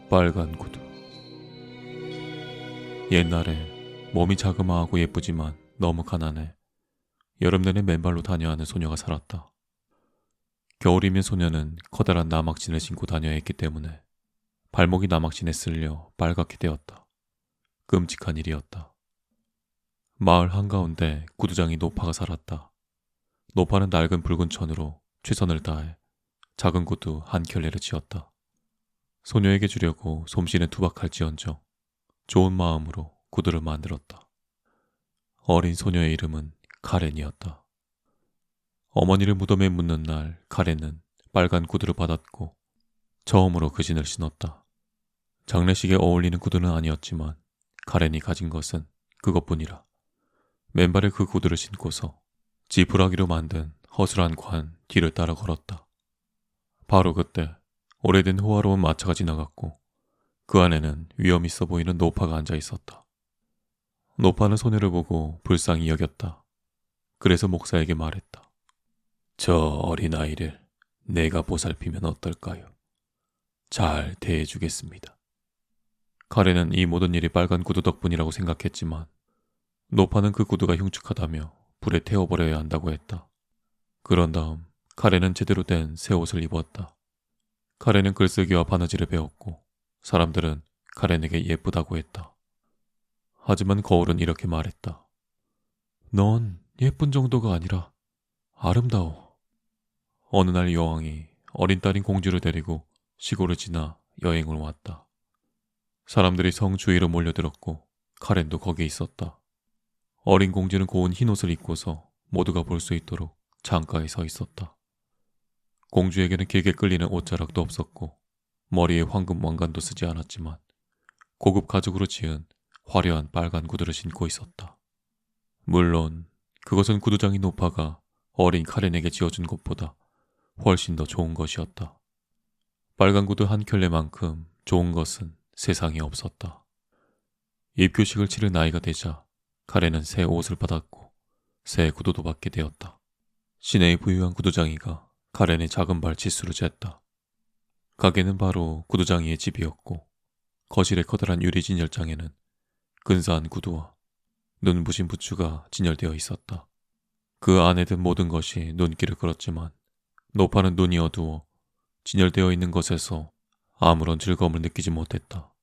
빨간 구두. 옛날에 몸이 자그마하고 예쁘지만 너무 가난해 여름 내내 맨발로 다녀야 하는 소녀가 살았다. 겨울이면 소녀는 커다란 나막신을 신고 다녀야 했기 때문에 발목이 나막신에 쓸려 빨갛게 되었다. 끔찍한 일이었다. 마을 한가운데 구두장이 노파가 살았다. 노파는 낡은 붉은 천으로 최선을 다해 작은 구두 한 켤레를 지었다. 소녀에게 주려고 솜씨는 투박할지언정 좋은 마음으로 구두를 만들었다. 어린 소녀의 이름은 카렌이었다. 어머니를 무덤에 묻는 날 카렌은 빨간 구두를 받았고 처음으로 그 신을 신었다. 장례식에 어울리는 구두는 아니었지만 카렌이 가진 것은 그것뿐이라. 맨발에 그 구두를 신고서 지푸라기로 만든 허술한 관 뒤를 따라 걸었다. 바로 그때 오래된 호화로운 마차가 지나갔고 그 안에는 위험 있어 보이는 노파가 앉아 있었다. 노파는 소녀를 보고 불쌍히 여겼다. 그래서 목사에게 말했다. 저 어린아이를 내가 보살피면 어떨까요? 잘 대해주겠습니다. 카렌은 이 모든 일이 빨간 구두 덕분이라고 생각했지만 노파는 그 구두가 흉측하다며 불에 태워버려야 한다고 했다. 그런 다음 카렌은 제대로 된 새 옷을 입었다. 카렌은 글쓰기와 바느질을 배웠고 사람들은 카렌에게 예쁘다고 했다. 하지만 거울은 이렇게 말했다. 넌 예쁜 정도가 아니라 아름다워. 어느 날 여왕이 어린 딸인 공주를 데리고 시골을 지나 여행을 왔다. 사람들이 성 주위로 몰려들었고 카렌도 거기에 있었다. 어린 공주는 고운 흰 옷을 입고서 모두가 볼 수 있도록 창가에 서 있었다. 공주에게는 길게 끌리는 옷자락도 없었고 머리에 황금 왕관도 쓰지 않았지만 고급 가죽으로 지은 화려한 빨간 구두를 신고 있었다. 물론 그것은 구두장인 노파가 어린 카렌에게 지어준 것보다 훨씬 더 좋은 것이었다. 빨간 구두 한 켤레만큼 좋은 것은 세상에 없었다. 입교식을 치를 나이가 되자 카렌은 새 옷을 받았고 새 구두도 받게 되었다. 시내의 부유한 구두장이가 카렌의 작은 발 치수를 쟀다. 가게는 바로 구두장이의 집이었고 거실의 커다란 유리 진열장에는 근사한 구두와 눈부신 부츠가 진열되어 있었다. 그 안에 든 모든 것이 눈길을 끌었지만 노파는 눈이 어두워 진열되어 있는 것에서 아무런 즐거움을 느끼지 못했다.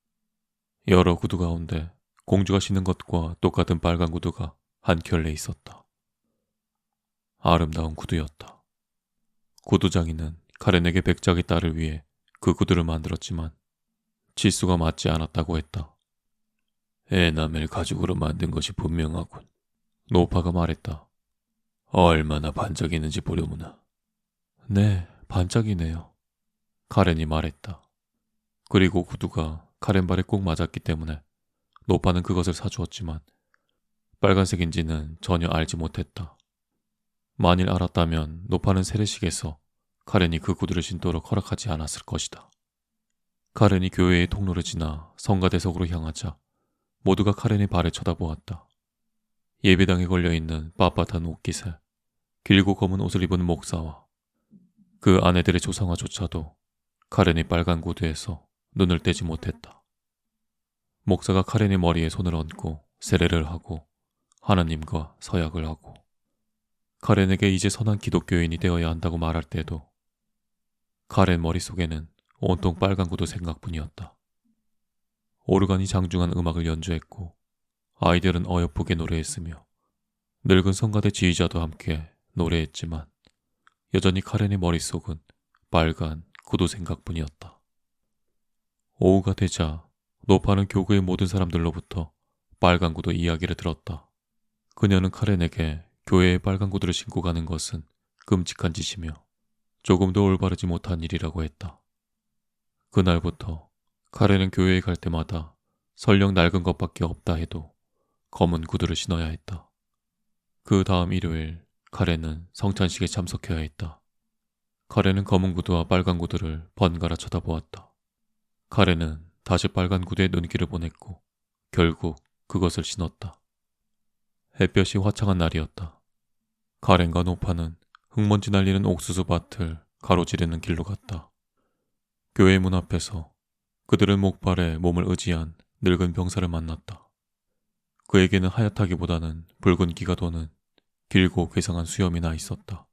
여러 구두 가운데 공주가 신는 것과 똑같은 빨간 구두가 한 켤레 있었다. 아름다운 구두였다. 구두장이는 카렌에게 백작의 딸을 위해 그 구두를 만들었지만 치수가 맞지 않았다고 했다. 에나멜 가죽으로 만든 것이 분명하군. 노파가 말했다. 얼마나 반짝이는지 보려무나. 네, 반짝이네요. 카렌이 말했다. 그리고 구두가 카렌 발에 꼭 맞았기 때문에 노파는 그것을 사주었지만 빨간색인지는 전혀 알지 못했다. 만일 알았다면 노파는 세례식에서 카렌이 그 구두를 신도록 허락하지 않았을 것이다. 카렌이 교회의 통로를 지나 성가대석으로 향하자 모두가 카렌의 발을 쳐다보았다. 예배당에 걸려있는 빳빳한 옷깃에 길고 검은 옷을 입은 목사와 그 아내들의 조상화조차도 카렌의 빨간 구두에서 눈을 떼지 못했다. 목사가 카렌의 머리에 손을 얹고 세례를 하고 하나님과 서약을 하고 카렌에게 이제 선한 기독교인이 되어야 한다고 말할 때도 카렌 머릿속에는 온통 빨간 구두 생각뿐이었다. 오르간이 장중한 음악을 연주했고 아이들은 어여쁘게 노래했으며 늙은 성가대 지휘자도 함께 노래했지만 여전히 카렌의 머릿속은 빨간 구두 생각뿐이었다. 오후가 되자 노파는 교구의 모든 사람들로부터 빨간 구두 이야기를 들었다. 그녀는 카렌에게 교회에 빨간 구두를 신고 가는 것은 끔찍한 짓이며 조금도 올바르지 못한 일이라고 했다. 그날부터 카렌은 교회에 갈 때마다 설령 낡은 것밖에 없다 해도 검은 구두를 신어야 했다. 그 다음 일요일 카렌은 성찬식에 참석해야 했다. 카렌은 검은 구두와 빨간 구두를 번갈아 쳐다보았다. 카렌은 다시 빨간 구두에 눈길을 보냈고 결국 그것을 신었다. 햇볕이 화창한 날이었다. 카렌과 노파는 흙먼지 날리는 옥수수 밭을 가로지르는 길로 갔다. 교회 문 앞에서 그들은 목발에 몸을 의지한 늙은 병사를 만났다. 그에게는 하얗다기보다는 붉은 기가 도는 길고 괴상한 수염이 나 있었다.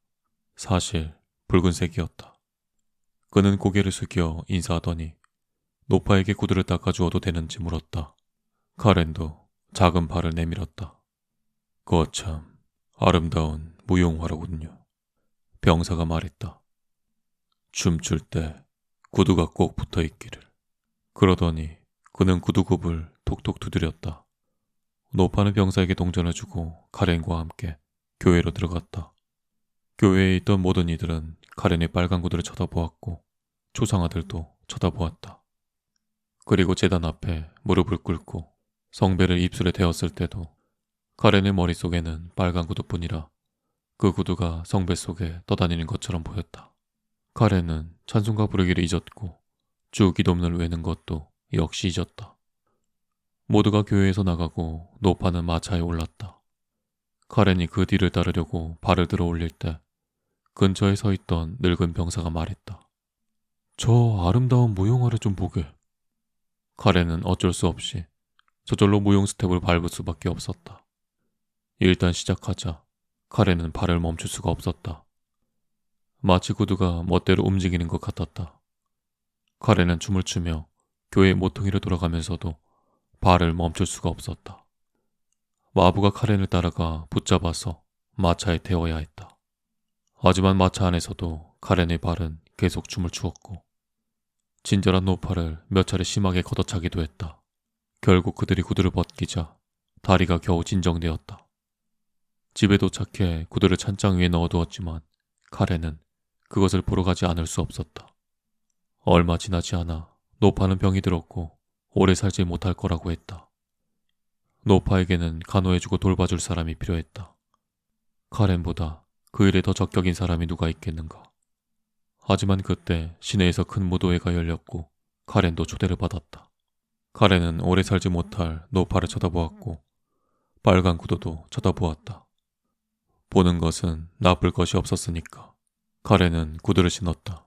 사실 붉은색이었다. 그는 고개를 숙여 인사하더니 노파에게 구두를 닦아주어도 되는지 물었다. 카렌도 작은 발을 내밀었다. 거참 아름다운 무용화라군요. 병사가 말했다. 춤출 때 구두가 꼭 붙어 있기를. 그러더니 그는 구두굽을 톡톡 두드렸다. 노파는 병사에게 동전을 주고 카렌과 함께 교회로 들어갔다. 교회에 있던 모든 이들은 카렌의 빨간 구두를 쳐다보았고 초상화들도 쳐다보았다. 그리고 제단 앞에 무릎을 꿇고 성배를 입술에 대었을 때도 카렌의 머릿속에는 빨간 구두뿐이라 그 구두가 성배 속에 떠다니는 것처럼 보였다. 카렌은 찬송가 부르기를 잊었고 주 기도문을 외는 것도 역시 잊었다. 모두가 교회에서 나가고 노파는 마차에 올랐다. 카렌이 그 뒤를 따르려고 발을 들어 올릴 때 근처에 서 있던 늙은 병사가 말했다. 저 아름다운 무용화를 좀 보게. 카렌은 어쩔 수 없이 저절로 무용 스텝을 밟을 수밖에 없었다. 일단 시작하자 카렌은 발을 멈출 수가 없었다. 마치 구두가 멋대로 움직이는 것 같았다. 카렌은 춤을 추며 교회 모퉁이를 돌아가면서도 발을 멈출 수가 없었다. 마부가 카렌을 따라가 붙잡아서 마차에 태워야 했다. 하지만 마차 안에서도 카렌의 발은 계속 춤을 추었고 친절한 노파를 몇 차례 심하게 걷어차기도 했다. 결국 그들이 구두를 벗기자 다리가 겨우 진정되었다. 집에 도착해 구두를 찬장 위에 넣어두었지만 카렌은 그것을 보러 가지 않을 수 없었다. 얼마 지나지 않아 노파는 병이 들었고 오래 살지 못할 거라고 했다. 노파에게는 간호해주고 돌봐줄 사람이 필요했다. 카렌보다 그 일에 더 적격인 사람이 누가 있겠는가. 하지만 그때 시내에서 큰 무도회가 열렸고 카렌도 초대를 받았다. 카렌은 오래 살지 못할 노파를 쳐다보았고 빨간 구두도 쳐다보았다. 보는 것은 나쁠 것이 없었으니까 카렌은 구두를 신었다.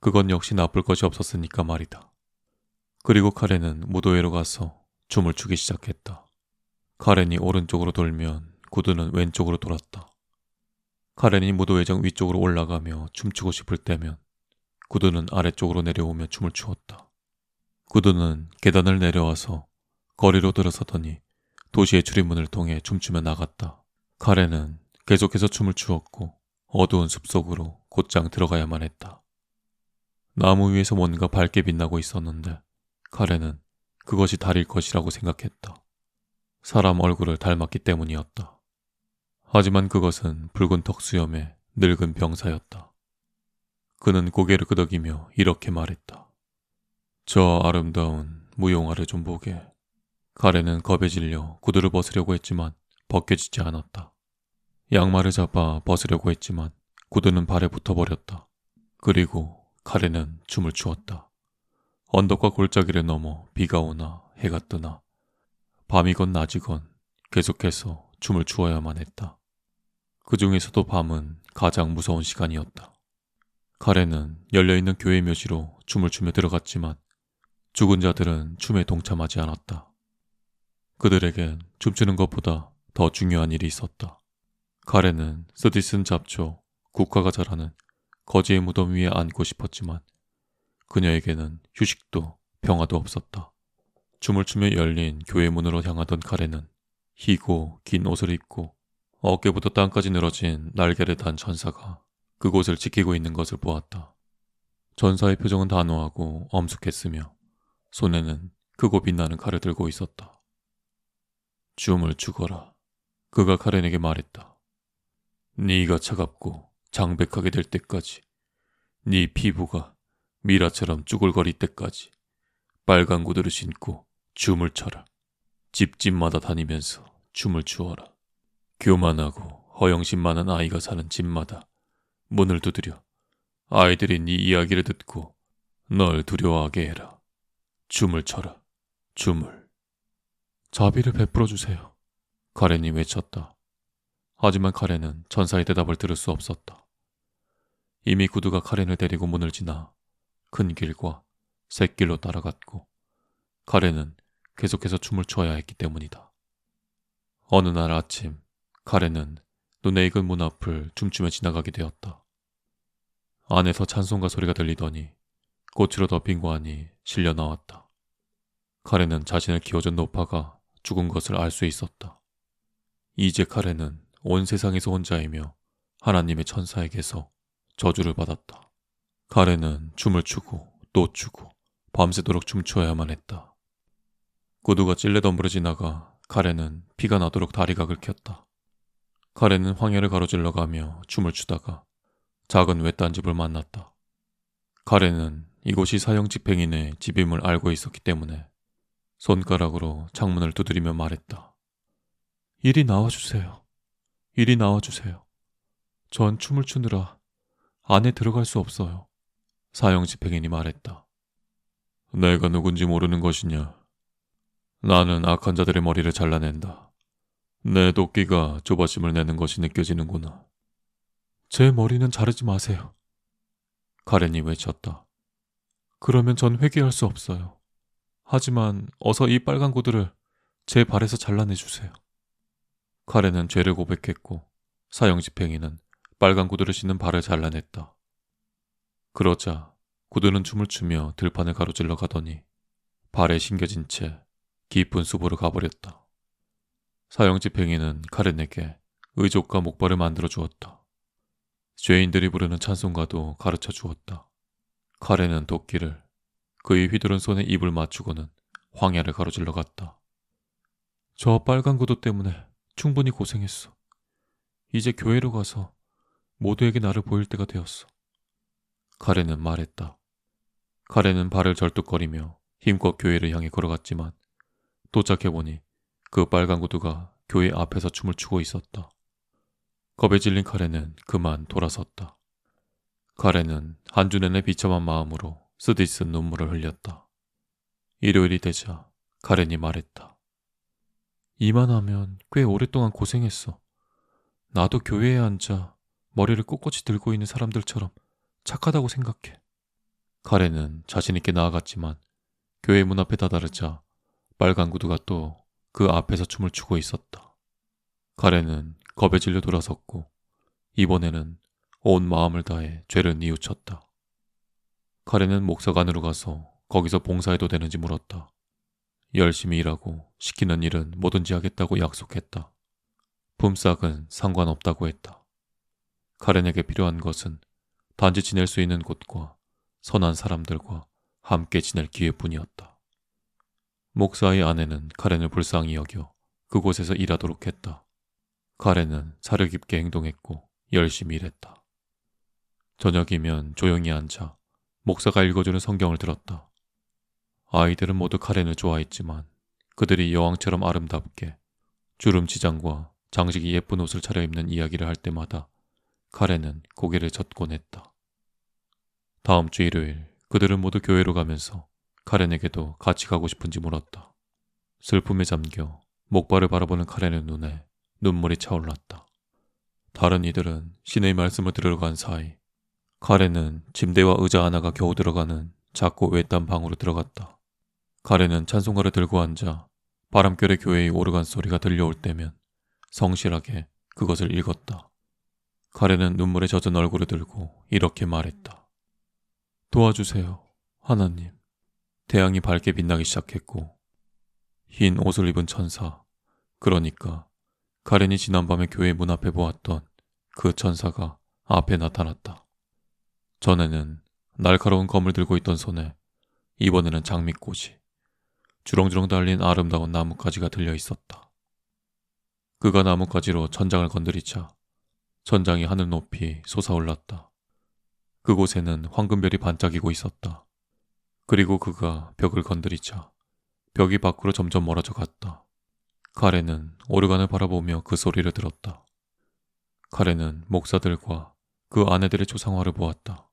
그건 역시 나쁠 것이 없었으니까 말이다. 그리고 카렌은 무도회로 가서 춤을 추기 시작했다. 카렌이 오른쪽으로 돌면 구두는 왼쪽으로 돌았다. 카렌이 무도회장 위쪽으로 올라가며 춤추고 싶을 때면 구두는 아래쪽으로 내려오며 춤을 추었다. 구두는 계단을 내려와서 거리로 들어서더니 도시의 출입문을 통해 춤추며 나갔다. 카렌은 계속해서 춤을 추었고 어두운 숲속으로 곧장 들어가야만 했다. 나무 위에서 뭔가 밝게 빛나고 있었는데 카렌은 그것이 달일 것이라고 생각했다. 사람 얼굴을 닮았기 때문이었다. 하지만 그것은 붉은 턱수염의 늙은 병사였다. 그는 고개를 끄덕이며 이렇게 말했다. 저 아름다운 무용화를 좀 보게. 카렌은 겁에 질려 구두를 벗으려고 했지만 벗겨지지 않았다. 양말을 잡아 벗으려고 했지만 구두는 발에 붙어버렸다. 그리고 카렌은 춤을 추었다. 언덕과 골짜기를 넘어 비가 오나 해가 뜨나 밤이건 낮이건 계속해서 춤을 추어야만 했다. 그 중에서도 밤은 가장 무서운 시간이었다. 카렌은 열려있는 교회 묘지로 춤을 추며 들어갔지만 죽은 자들은 춤에 동참하지 않았다. 그들에겐 춤추는 것보다 더 중요한 일이 있었다. 카렌은 쓰디쓴 잡초, 국화가 자라는 거지의 무덤 위에 앉고 싶었지만 그녀에게는 휴식도 평화도 없었다. 춤을 추며 열린 교회 문으로 향하던 카렌은 희고 긴 옷을 입고 어깨부터 땅까지 늘어진 날개를 단 천사가 그곳을 지키고 있는 것을 보았다. 천사의 표정은 단호하고 엄숙했으며 손에는 크고 빛나는 칼을 들고 있었다. 춤을 추거라. 그가 카렌에게 말했다. 네가 차갑고 장백하게 될 때까지, 네 피부가 미라처럼 쭈글거릴 때까지 빨간 구두를 신고 춤을 춰라. 집집마다 다니면서 춤을 추어라. 교만하고 허영심 많은 아이가 사는 집마다 문을 두드려 아이들이 네 이야기를 듣고 널 두려워하게 해라. 춤을 춰라. 춤을. 자비를 베풀어 주세요. 카렌이 외쳤다. 하지만 카렌은 천사의 대답을 들을 수 없었다. 이미 구두가 카렌을 데리고 문을 지나 큰 길과 샛길로 따라갔고 카렌은 계속해서 춤을 춰야 했기 때문이다. 어느 날 아침 카렌은 눈에 익은 문 앞을 춤추며 지나가게 되었다. 안에서 찬송가 소리가 들리더니 꽃으로 덮인 관이 실려 나왔다. 카렌은 자신을 키워준 노파가 죽은 것을 알 수 있었다. 이제 카렌은 온 세상에서 혼자이며 하나님의 천사에게서 저주를 받았다. 카렌은 춤을 추고 또 추고 밤새도록 춤추어야만 했다. 구두가 찔레덤불에 지나가 카렌은 피가 나도록 다리가 긁혔다. 카렌은 황야를 가로질러 가며 춤을 추다가 작은 외딴 집을 만났다. 카렌은 이곳이 사형 집행인의 집임을 알고 있었기 때문에 손가락으로 창문을 두드리며 말했다. 이리 나와주세요. 이리 나와주세요. 전 춤을 추느라 안에 들어갈 수 없어요. 사형 집행인이 말했다. 내가 누군지 모르는 것이냐? 나는 악한 자들의 머리를 잘라낸다. 내 도끼가 조바심을 내는 것이 느껴지는구나. 제 머리는 자르지 마세요. 카렌이 외쳤다. 그러면 전 회개할 수 없어요. 하지만 어서 이 빨간 구두를 제 발에서 잘라내주세요. 카렌은 죄를 고백했고 사형 집행인은 빨간 구두를 신은 발을 잘라냈다. 그러자 구두는 춤을 추며 들판을 가로질러 가더니 발에 신겨진 채 깊은 숲으로 가버렸다. 사형 집행인은 카렌에게 의족과 목발을 만들어 주었다. 죄인들이 부르는 찬송가도 가르쳐 주었다. 카렌은 도끼를 그의 휘두른 손에 입을 맞추고는 황야를 가로질러 갔다. 저 빨간 구두 때문에 충분히 고생했어. 이제 교회로 가서 모두에게 나를 보일 때가 되었어. 카렌은 말했다. 카렌은 발을 절뚝거리며 힘껏 교회를 향해 걸어갔지만 도착해보니 그 빨간 구두가 교회 앞에서 춤을 추고 있었다. 겁에 질린 카렌은 그만 돌아섰다. 카렌은 한 주 내내 비참한 마음으로 쓰디쓴 눈물을 흘렸다. 일요일이 되자 카렌이 말했다. 이만하면 꽤 오랫동안 고생했어. 나도 교회에 앉아 머리를 꼿꼿이 들고 있는 사람들처럼 착하다고 생각해. 카렌은 자신있게 나아갔지만 교회 문 앞에 다다르자 빨간 구두가 또 그 앞에서 춤을 추고 있었다. 카렌은 겁에 질려 돌아섰고 이번에는 온 마음을 다해 죄를 뉘우쳤다. 카렌은 목사관으로 가서 거기서 봉사해도 되는지 물었다. 열심히 일하고 시키는 일은 뭐든지 하겠다고 약속했다. 품삯은 상관없다고 했다. 카렌에게 필요한 것은 단지 지낼 수 있는 곳과 선한 사람들과 함께 지낼 기회뿐이었다. 목사의 아내는 카렌을 불쌍히 여겨 그곳에서 일하도록 했다. 카렌은 사려 깊게 행동했고 열심히 일했다. 저녁이면 조용히 앉아 목사가 읽어주는 성경을 들었다. 아이들은 모두 카렌을 좋아했지만 그들이 여왕처럼 아름답게 주름치장과 장식이 예쁜 옷을 차려입는 이야기를 할 때마다 카렌은 고개를 젓곤 했다. 다음 주 일요일 그들은 모두 교회로 가면서 카렌에게도 같이 가고 싶은지 물었다. 슬픔에 잠겨 목발을 바라보는 카렌의 눈에 눈물이 차올랐다. 다른 이들은 신의 말씀을 들으러 간 사이 카렌은 침대와 의자 하나가 겨우 들어가는 작고 외딴 방으로 들어갔다. 카렌은 찬송가를 들고 앉아 바람결에 교회의 오르간 소리가 들려올 때면 성실하게 그것을 읽었다. 카렌은 눈물에 젖은 얼굴을 들고 이렇게 말했다. 도와주세요, 하나님. 태양이 밝게 빛나기 시작했고 흰 옷을 입은 천사, 그러니까 카렌이 지난밤에 교회 문 앞에 보았던 그 천사가 앞에 나타났다. 전에는 날카로운 검을 들고 있던 손에 이번에는 장미꽃이 주렁주렁 달린 아름다운 나뭇가지가 들려 있었다. 그가 나뭇가지로 천장을 건드리자 천장이 하늘 높이 솟아올랐다. 그곳에는 황금별이 반짝이고 있었다. 그리고 그가 벽을 건드리자 벽이 밖으로 점점 멀어져 갔다. 카렌은 오르간을 바라보며 그 소리를 들었다. 카렌은 목사들과 그 아내들의 초상화를 보았다.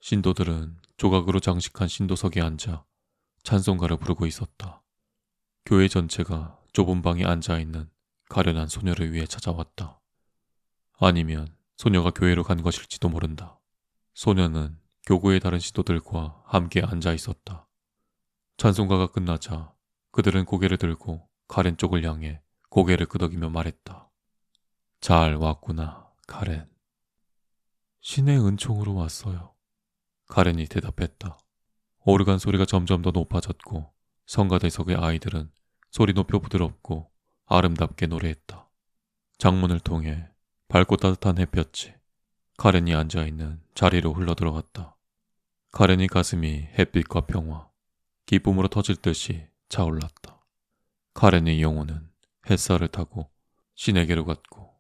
신도들은 조각으로 장식한 신도석에 앉아 찬송가를 부르고 있었다. 교회 전체가 좁은 방에 앉아있는 가련한 소녀를 위해 찾아왔다. 아니면 소녀가 교회로 간 것일지도 모른다. 소녀는 교구의 다른 신도들과 함께 앉아 있었다. 찬송가가 끝나자 그들은 고개를 들고 카렌 쪽을 향해 고개를 끄덕이며 말했다. 잘 왔구나, 카렌. 신의 은총으로 왔어요. 카렌이 대답했다. 오르간 소리가 점점 더 높아졌고 성가대석의 아이들은 소리 높여 부드럽고 아름답게 노래했다. 창문을 통해 밝고 따뜻한 햇볕이 카렌이 앉아있는 자리로 흘러들어갔다. 카렌이 가슴이 햇빛과 평화, 기쁨으로 터질 듯이 차올랐다. 카렌의 영혼은 햇살을 타고 신에게로 갔고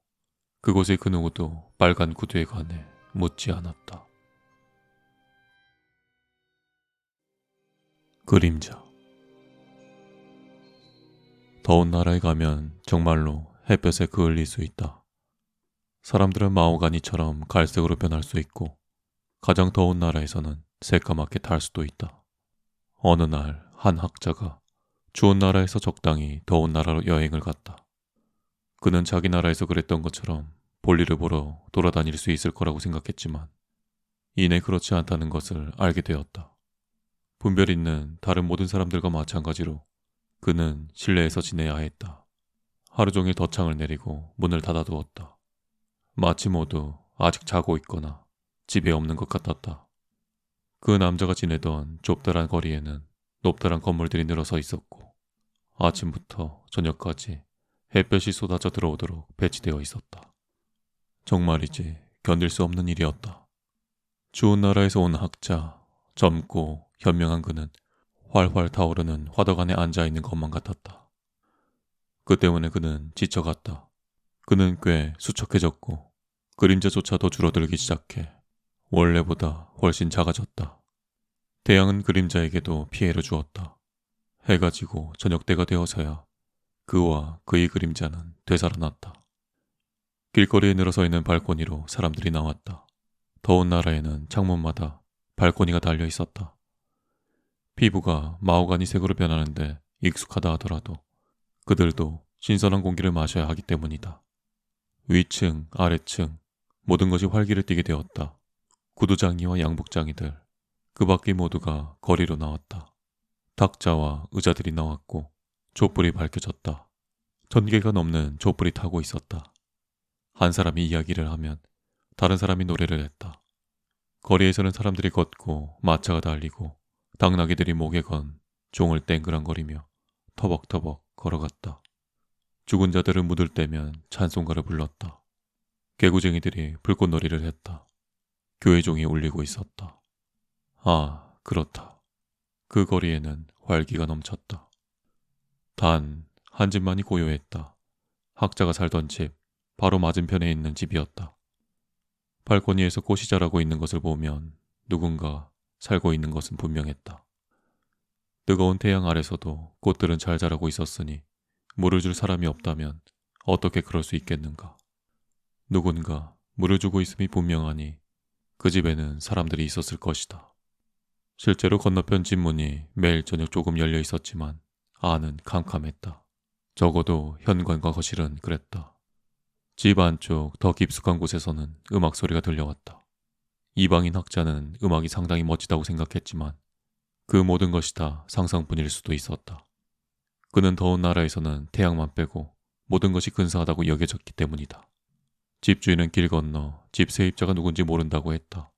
그곳에 그 누구도 빨간 구두에 관해 묻지 않았다. 그림자. 더운 나라에 가면 정말로 햇볕에 그을릴 수 있다. 사람들은 마호가니처럼 갈색으로 변할 수 있고 가장 더운 나라에서는 새까맣게 탈 수도 있다. 어느 날 한 학자가 추운 나라에서 적당히 더운 나라로 여행을 갔다. 그는 자기 나라에서 그랬던 것처럼 볼일을 보러 돌아다닐 수 있을 거라고 생각했지만 이내 그렇지 않다는 것을 알게 되었다. 분별 있는 다른 모든 사람들과 마찬가지로 그는 실내에서 지내야 했다. 하루 종일 덧창을 내리고 문을 닫아두었다. 마치 모두 아직 자고 있거나 집에 없는 것 같았다. 그 남자가 지내던 좁다란 거리에는 높다란 건물들이 늘어서 있었고 아침부터 저녁까지 햇볕이 쏟아져 들어오도록 배치되어 있었다. 정말이지 견딜 수 없는 일이었다. 추운 나라에서 온 학자, 젊고 현명한 그는 활활 타오르는 화덕 안에 앉아있는 것만 같았다. 그 때문에 그는 지쳐갔다. 그는 꽤 수척해졌고 그림자조차도 줄어들기 시작해 원래보다 훨씬 작아졌다. 태양은 그림자에게도 피해를 주었다. 해가 지고 저녁 때가 되어서야 그와 그의 그림자는 되살아났다. 길거리에 늘어서 있는 발코니로 사람들이 나왔다. 더운 나라에는 창문마다 발코니가 달려 있었다. 피부가 마호가니색으로 변하는데 익숙하다 하더라도 그들도 신선한 공기를 마셔야 하기 때문이다. 위층, 아래층 모든 것이 활기를 띠게 되었다. 구두장이와 양복장이들 그 밖의 모두가 거리로 나왔다. 탁자와 의자들이 나왔고 촛불이 밝혀졌다. 1000개가 넘는 촛불이 타고 있었다. 한 사람이 이야기를 하면 다른 사람이 노래를 했다. 거리에서는 사람들이 걷고 마차가 달리고 당나귀들이 목에 건 종을 땡그랑거리며 터벅터벅 걸어갔다. 죽은 자들을 묻을 때면 찬송가를 불렀다. 개구쟁이들이 불꽃놀이를 했다. 교회종이 울리고 있었다. 아, 그렇다. 그 거리에는 활기가 넘쳤다. 단 한 집만이 고요했다. 학자가 살던 집 바로 맞은편에 있는 집이었다. 발코니에서 꽃이 자라고 있는 것을 보면 누군가 살고 있는 것은 분명했다. 뜨거운 태양 아래서도 꽃들은 잘 자라고 있었으니 물을 줄 사람이 없다면 어떻게 그럴 수 있겠는가. 누군가 물을 주고 있음이 분명하니 그 집에는 사람들이 있었을 것이다. 실제로 건너편 집 문이 매일 저녁 조금 열려 있었지만 안은 캄캄했다. 적어도 현관과 거실은 그랬다. 집 안쪽 더 깊숙한 곳에서는 음악 소리가 들려왔다. 이방인 학자는 음악이 상당히 멋지다고 생각했지만 그 모든 것이 다 상상뿐일 수도 있었다. 그는 더운 나라에서는 태양만 빼고 모든 것이 근사하다고 여겨졌기 때문이다. 집주인은 길 건너 집 세입자가 누군지 모른다고 했다.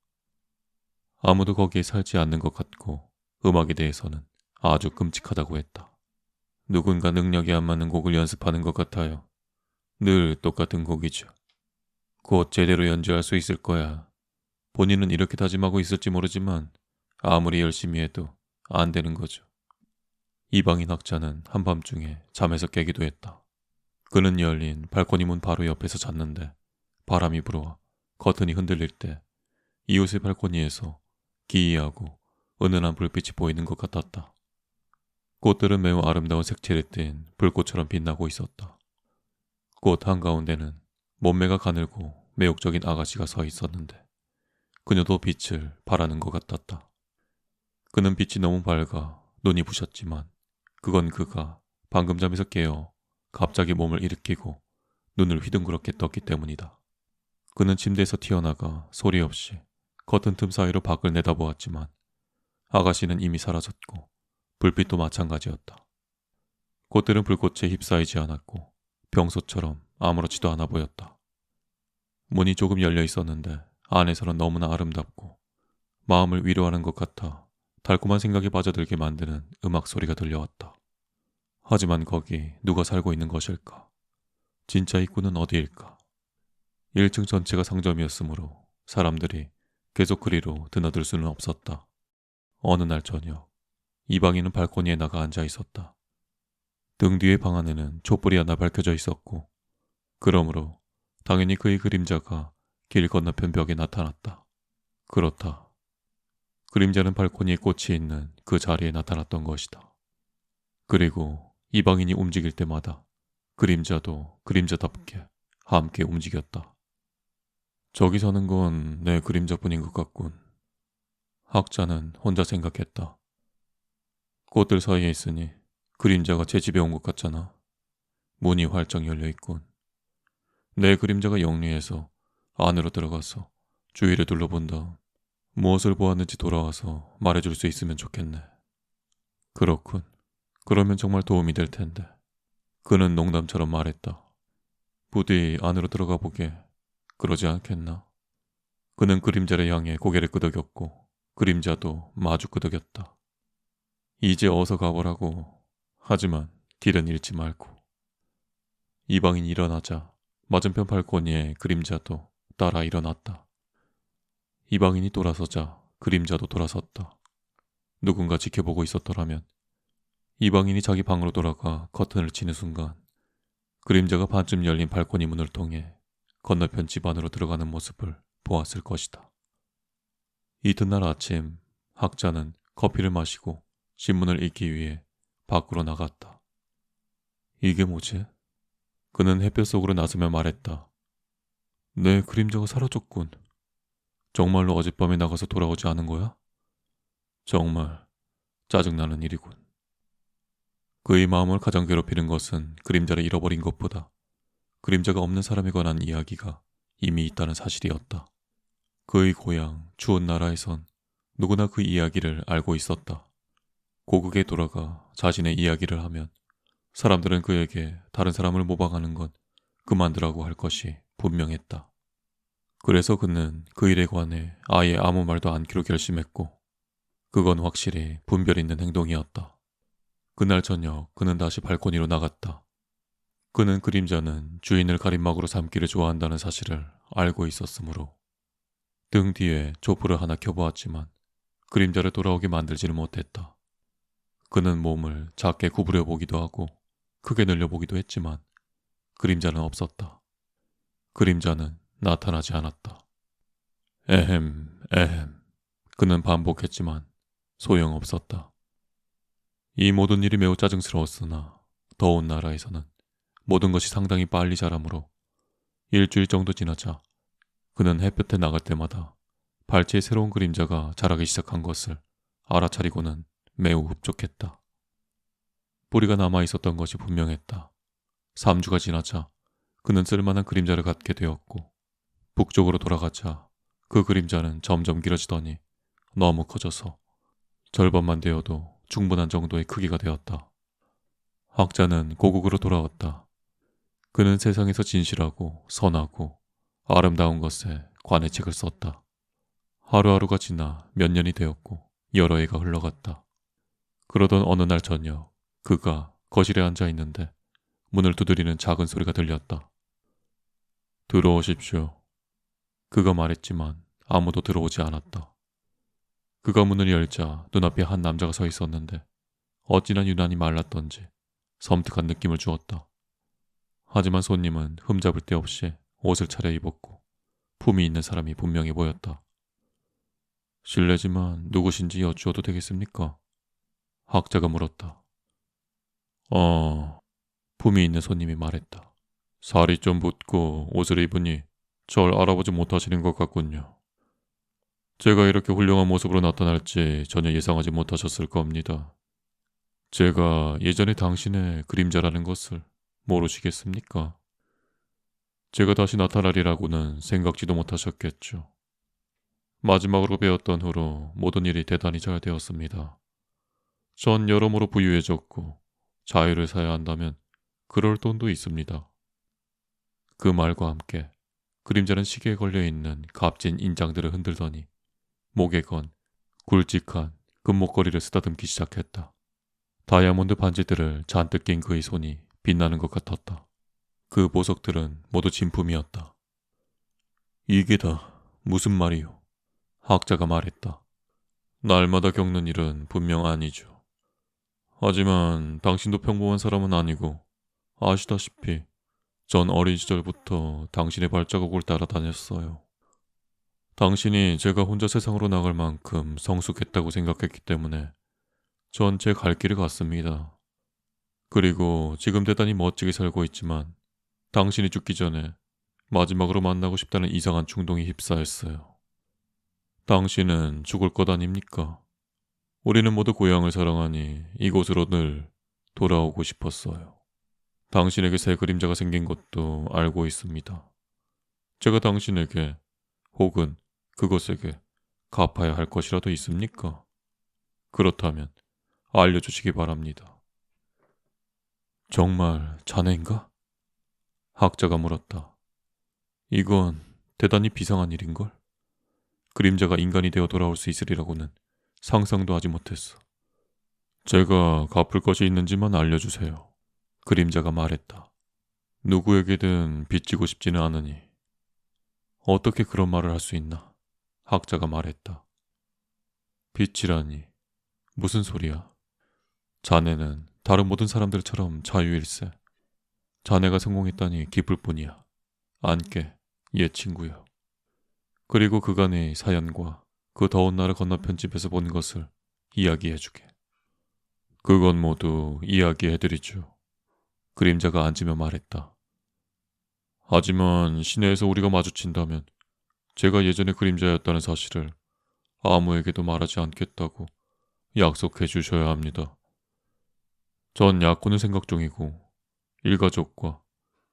아무도 거기에 살지 않는 것 같고 음악에 대해서는 아주 끔찍하다고 했다. 누군가 능력이 안 맞는 곡을 연습하는 것 같아요. 늘 똑같은 곡이죠. 곧 제대로 연주할 수 있을 거야. 본인은 이렇게 다짐하고 있을지 모르지만 아무리 열심히 해도 안 되는 거죠. 이방인 학자는 한밤중에 잠에서 깨기도 했다. 그는 열린 발코니 문 바로 옆에서 잤는데 바람이 불어와 커튼이 흔들릴 때 이웃의 발코니에서 기이하고 은은한 불빛이 보이는 것 같았다. 꽃들은 매우 아름다운 색채를 띤 불꽃처럼 빛나고 있었다. 꽃 한가운데는 몸매가 가늘고 매혹적인 아가씨가 서 있었는데 그녀도 빛을 바라는 것 같았다. 그는 빛이 너무 밝아 눈이 부셨지만 그건 그가 방금 잠에서 깨어 갑자기 몸을 일으키고 눈을 휘둥그렇게 떴기 때문이다. 그는 침대에서 튀어나가 소리 없이 커튼 틈 사이로 밖을 내다보았지만 아가씨는 이미 사라졌고 불빛도 마찬가지였다. 꽃들은 불꽃에 휩싸이지 않았고 평소처럼 아무렇지도 않아 보였다. 문이 조금 열려 있었는데 안에서는 너무나 아름답고 마음을 위로하는 것 같아 달콤한 생각에 빠져들게 만드는 음악 소리가 들려왔다. 하지만 거기 누가 살고 있는 것일까? 진짜 입구는 어디일까? 1층 전체가 상점이었으므로 사람들이 계속 그리로 드나들 수는 없었다. 어느 날 저녁, 이방인은 발코니에 나가 앉아 있었다. 등 뒤의 방 안에는 촛불이 하나 밝혀져 있었고, 그러므로 당연히 그의 그림자가 길 건너편 벽에 나타났다. 그렇다. 그림자는 발코니에 꽂혀 있는 그 자리에 나타났던 것이다. 그리고 이방인이 움직일 때마다 그림자도 그림자답게 함께 움직였다. 저기 서는 건 내 그림자뿐인 것 같군. 학자는 혼자 생각했다. 꽃들 사이에 있으니 그림자가 제 집에 온 것 같잖아. 문이 활짝 열려 있군. 내 그림자가 영리해서 안으로 들어가서 주위를 둘러본 다음 무엇을 보았는지 돌아와서 말해줄 수 있으면 좋겠네. 그렇군. 그러면 정말 도움이 될 텐데. 그는 농담처럼 말했다. 부디 안으로 들어가 보게. 그러지 않겠나? 그는 그림자를 향해 고개를 끄덕였고 그림자도 마주 끄덕였다. 이제 어서 가보라고. 하지만 길은 잃지 말고. 이방인이 일어나자 맞은편 발코니에 그림자도 따라 일어났다. 이방인이 돌아서자 그림자도 돌아섰다. 누군가 지켜보고 있었더라면 이방인이 자기 방으로 돌아가 커튼을 치는 순간 그림자가 반쯤 열린 발코니 문을 통해 건너편 집 안으로 들어가는 모습을 보았을 것이다. 이튿날 아침 학자는 커피를 마시고 신문을 읽기 위해 밖으로 나갔다. 이게 뭐지? 그는 햇볕 속으로 나서며 말했다. 내 그림자가 사라졌군. 정말로 어젯밤에 나가서 돌아오지 않은 거야? 정말 짜증나는 일이군. 그의 마음을 가장 괴롭히는 것은 그림자를 잃어버린 것보다 그림자가 없는 사람에 관한 이야기가 이미 있다는 사실이었다. 그의 고향 추운 나라에선 누구나 그 이야기를 알고 있었다. 고국에 돌아가 자신의 이야기를 하면 사람들은 그에게 다른 사람을 모방하는 건 그만두라고 할 것이 분명했다. 그래서 그는 그 일에 관해 아예 아무 말도 않기로 결심했고 그건 확실히 분별 있는 행동이었다. 그날 저녁 그는 다시 발코니로 나갔다. 그는 그림자는 주인을 가림막으로 삼기를 좋아한다는 사실을 알고 있었으므로 등 뒤에 촛불을 하나 켜보았지만 그림자를 돌아오게 만들지는 못했다. 그는 몸을 작게 구부려 보기도 하고 크게 늘려보기도 했지만 그림자는 없었다. 그림자는 나타나지 않았다. 에헴, 에헴. 그는 반복했지만 소용없었다. 이 모든 일이 매우 짜증스러웠으나 더운 나라에서는 모든 것이 상당히 빨리 자라므로 일주일 정도 지나자 그는 햇볕에 나갈 때마다 발치에 새로운 그림자가 자라기 시작한 것을 알아차리고는 매우 흡족했다. 뿌리가 남아있었던 것이 분명했다. 3주가 지나자 그는 쓸만한 그림자를 갖게 되었고 북쪽으로 돌아가자 그 그림자는 점점 길어지더니 너무 커져서 절반만 되어도 충분한 정도의 크기가 되었다. 학자는 고국으로 돌아왔다. 그는 세상에서 진실하고 선하고 아름다운 것에 관해 책을 썼다. 하루하루가 지나 몇 년이 되었고 여러 해가 흘러갔다. 그러던 어느 날 저녁 그가 거실에 앉아 있는데 문을 두드리는 작은 소리가 들렸다. 들어오십시오. 그가 말했지만 아무도 들어오지 않았다. 그가 문을 열자 눈앞에 한 남자가 서 있었는데 어찌나 유난히 말랐던지 섬뜩한 느낌을 주었다. 하지만 손님은 흠잡을 데 없이 옷을 차려입었고 품이 있는 사람이 분명해 보였다. 실례지만 누구신지 여쭈어도 되겠습니까? 학자가 물었다. 품이 있는 손님이 말했다. 살이 좀 붓고 옷을 입으니 절 알아보지 못하시는 것 같군요. 제가 이렇게 훌륭한 모습으로 나타날지 전혀 예상하지 못하셨을 겁니다. 제가 예전에 당신의 그림자라는 것을 모르시겠습니까? 제가 다시 나타나리라고는 생각지도 못하셨겠죠. 마지막으로 배웠던 후로 모든 일이 대단히 잘 되었습니다. 전 여러모로 부유해졌고 자유를 사야 한다면 그럴 돈도 있습니다. 그 말과 함께 그림자는 시계에 걸려있는 값진 인장들을 흔들더니 목에 건 굵직한 금목걸이를 쓰다듬기 시작했다. 다이아몬드 반지들을 잔뜩 낀 그의 손이 빛나는 것 같았다. 그 보석들은 모두 진품이었다. 이게 다 무슨 말이오? 학자가 말했다. 날마다 겪는 일은 분명 아니죠. 하지만 당신도 평범한 사람은 아니고 아시다시피 전 어린 시절부터 당신의 발자국을 따라다녔어요. 당신이 제가 혼자 세상으로 나갈 만큼 성숙했다고 생각했기 때문에 전 제 갈 길을 갔습니다. 그리고 지금 대단히 멋지게 살고 있지만 당신이 죽기 전에 마지막으로 만나고 싶다는 이상한 충동이 휩싸였어요. 당신은 죽을 것 아닙니까? 우리는 모두 고향을 사랑하니 이곳으로 늘 돌아오고 싶었어요. 당신에게 새 그림자가 생긴 것도 알고 있습니다. 제가 당신에게 혹은 그것에게 갚아야 할 것이라도 있습니까? 그렇다면 알려주시기 바랍니다. 정말 자네인가? 학자가 물었다. 이건 대단히 비상한 일인걸? 그림자가 인간이 되어 돌아올 수 있으리라고는 상상도 하지 못했어. 제가 갚을 것이 있는지만 알려주세요. 그림자가 말했다. 누구에게든 빚지고 싶지는 않으니. 어떻게 그런 말을 할 수 있나? 학자가 말했다. 빚이라니 무슨 소리야? 자네는 다른 모든 사람들처럼 자유일세. 자네가 성공했다니 기쁠 뿐이야. 안게, 옛 친구요. 그리고 그간의 사연과 그 더운 나라 건너편 집에서 본 것을 이야기해주게. 그건 모두 이야기해드리죠. 그림자가 앉으며 말했다. 하지만 시내에서 우리가 마주친다면 제가 예전에 그림자였다는 사실을 아무에게도 말하지 않겠다고 약속해 주셔야 합니다. 전 약혼을 생각 중이고 일가족과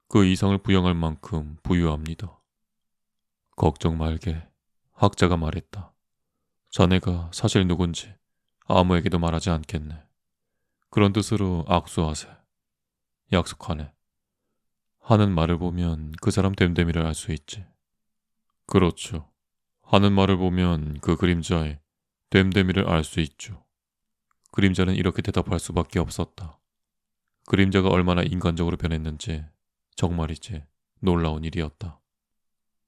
그 이상을 부양할 만큼 부유합니다. 걱정 말게. 학자가 말했다. 자네가 사실 누군지 아무에게도 말하지 않겠네. 그런 뜻으로 악수하세. 약속하네. 하는 말을 보면 그 사람 됨됨이를 알 수 있지. 그렇죠. 하는 말을 보면 그 그림자의 됨됨이를 알 수 있죠. 그림자는 이렇게 대답할 수밖에 없었다. 그림자가 얼마나 인간적으로 변했는지 정말이지 놀라운 일이었다.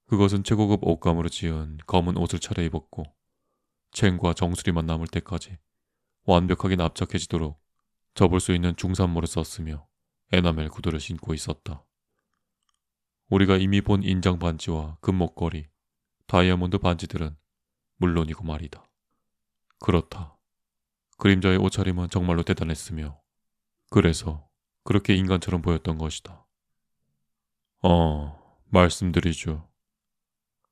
그것은 최고급 옷감으로 지은 검은 옷을 차려입었고 챙과 정수리만 남을 때까지 완벽하게 납작해지도록 접을 수 있는 중산모를 썼으며 에나멜 구두를 신고 있었다. 우리가 이미 본 인장 반지와 금목걸이, 다이아몬드 반지들은 물론이고 말이다. 그렇다. 그림자의 옷차림은 정말로 대단했으며 그래서 그렇게 인간처럼 보였던 것이다. 말씀드리죠.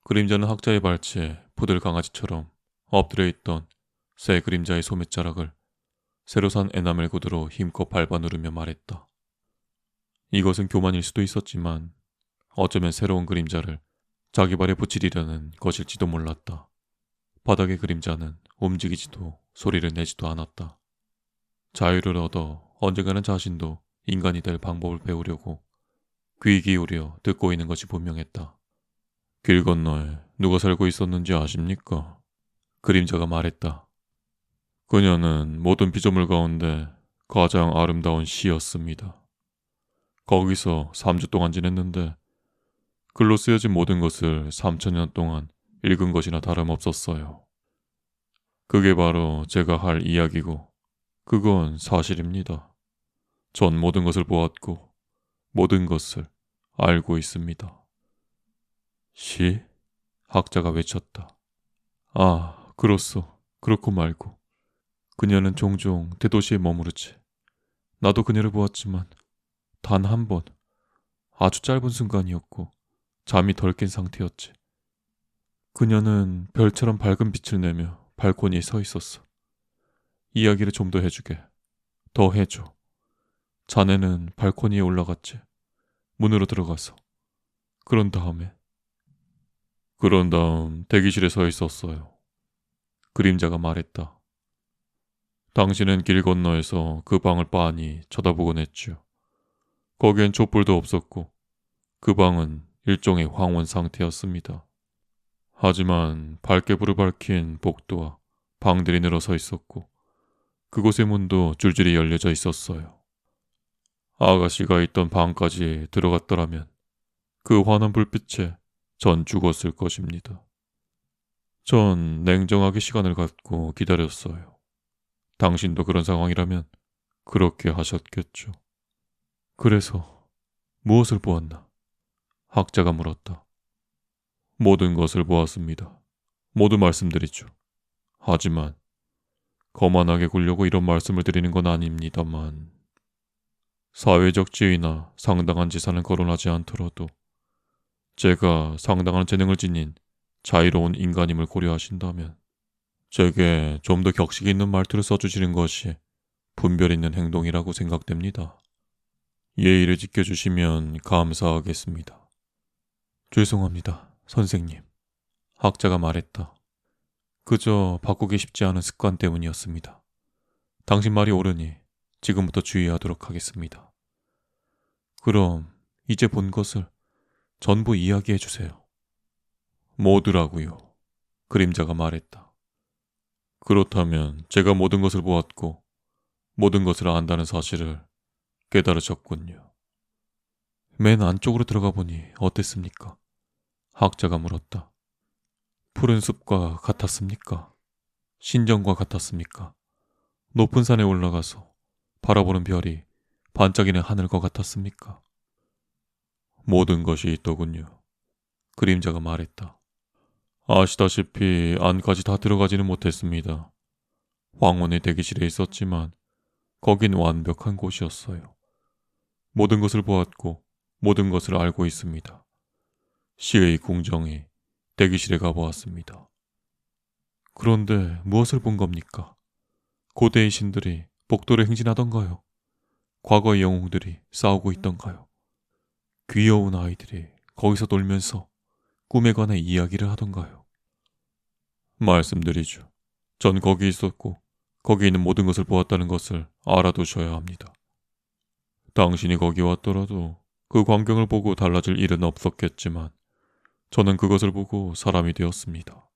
그림자는 학자의 발치에 푸들 강아지처럼 엎드려 있던 새 그림자의 소매자락을 새로 산 에나멜 구두로 힘껏 밟아 누르며 말했다. 이것은 교만일 수도 있었지만 어쩌면 새로운 그림자를 자기 발에 붙이려는 것일지도 몰랐다. 바닥의 그림자는 움직이지도 소리를 내지도 않았다. 자유를 얻어 언젠가는 자신도 인간이 될 방법을 배우려고 귀 기울여 듣고 있는 것이 분명했다. 길 건너에 누가 살고 있었는지 아십니까? 그림자가 말했다. 그녀는 모든 피조물 가운데 가장 아름다운 시였습니다. 거기서 3주 동안 지냈는데 글로 쓰여진 모든 것을 3,000년 동안 읽은 것이나 다름없었어요. 그게 바로 제가 할 이야기고 그건 사실입니다. 전 모든 것을 보았고 모든 것을 알고 있습니다. 시? 학자가 외쳤다. 아, 그렇소. 그렇고 말고. 그녀는 종종 대도시에 머무르지. 나도 그녀를 보았지만 단 한 번, 아주 짧은 순간이었고 잠이 덜 깬 상태였지. 그녀는 별처럼 밝은 빛을 내며 발코니에 서 있었어. 이야기를 좀 더 해주게. 더 해줘. 자네는 발코니에 올라갔지. 문으로 들어가서. 그런 다음에. 그런 다음 대기실에 서 있었어요. 그림자가 말했다. 당신은 길 건너에서 그 방을 빤히 쳐다보곤 했죠. 거기엔 촛불도 없었고 그 방은 일종의 황혼 상태였습니다. 하지만 밝게 불을 밝힌 복도와 방들이 늘어서 있었고 그곳의 문도 줄줄이 열려져 있었어요. 아가씨가 있던 방까지 들어갔더라면 그 환한 불빛에 전 죽었을 것입니다. 전 냉정하게 시간을 갖고 기다렸어요. 당신도 그런 상황이라면 그렇게 하셨겠죠. 그래서 무엇을 보았나? 학자가 물었다. 모든 것을 보았습니다. 모두 말씀드리죠. 하지만 거만하게 굴려고 이런 말씀을 드리는 건 아닙니다만 사회적 지위나 상당한 재산을 거론하지 않더라도 제가 상당한 재능을 지닌 자유로운 인간임을 고려하신다면 제게 좀 더 격식 있는 말투를 써주시는 것이 분별 있는 행동이라고 생각됩니다. 예의를 지켜주시면 감사하겠습니다. 죄송합니다, 선생님. 학자가 말했다. 그저 바꾸기 쉽지 않은 습관 때문이었습니다. 당신 말이 옳으니 지금부터 주의하도록 하겠습니다. 그럼 이제 본 것을 전부 이야기해 주세요. 모두라고요. 그림자가 말했다. 그렇다면 제가 모든 것을 보았고 모든 것을 안다는 사실을 깨달으셨군요. 맨 안쪽으로 들어가 보니 어땠습니까? 학자가 물었다. 푸른 숲과 같았습니까? 신정과 같았습니까? 높은 산에 올라가서 바라보는 별이 반짝이는 하늘과 같았습니까? 모든 것이 있더군요. 그림자가 말했다. 아시다시피 안까지 다 들어가지는 못했습니다. 황혼의 대기실에 있었지만 거긴 완벽한 곳이었어요. 모든 것을 보았고 모든 것을 알고 있습니다. 시의 궁정이 대기실에 가보았습니다. 그런데 무엇을 본 겁니까? 고대의 신들이 복도를 행진하던가요? 과거의 영웅들이 싸우고 있던가요? 귀여운 아이들이 거기서 놀면서 꿈에 관해 이야기를 하던가요? 말씀드리죠. 전 거기 있었고 거기 있는 모든 것을 보았다는 것을 알아두셔야 합니다. 당신이 거기 왔더라도 그 광경을 보고 달라질 일은 없었겠지만 저는 그것을 보고 사람이 되었습니다.